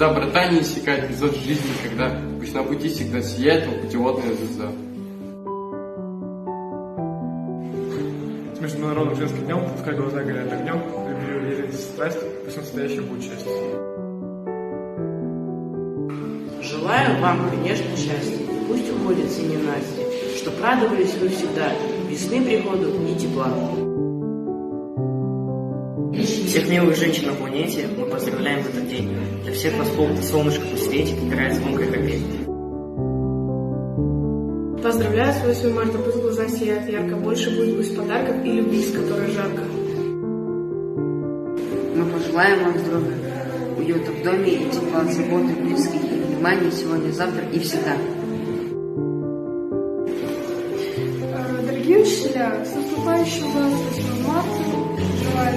доброта не иссякает из жизни, когда пусть на пути всегда сияет путеводная звезда. С Международным женским днем, пускай глаза горят огнем, люби, уверенность и страсть, пусть настоящим будет счастье. Желаю вам, конечно, счастья, пусть уводятся ненастья, чтоб радовались вы всегда весны приходу и тепла. Всех милых женщин на планете мы поздравляем в этот день. Для всех вас полный солнышко пусть светит, играет звонкая капель. Поздравляю с 8 марта, пусть глаза сияют ярко, больше будет пусть подарков и любви, с которой жарко. Мы пожелаем вам здоровья, уюта в доме и тепла от заботы близких и внимания сегодня, завтра и всегда. Дорогие учителя, с наступающим вас 8 марта, желаю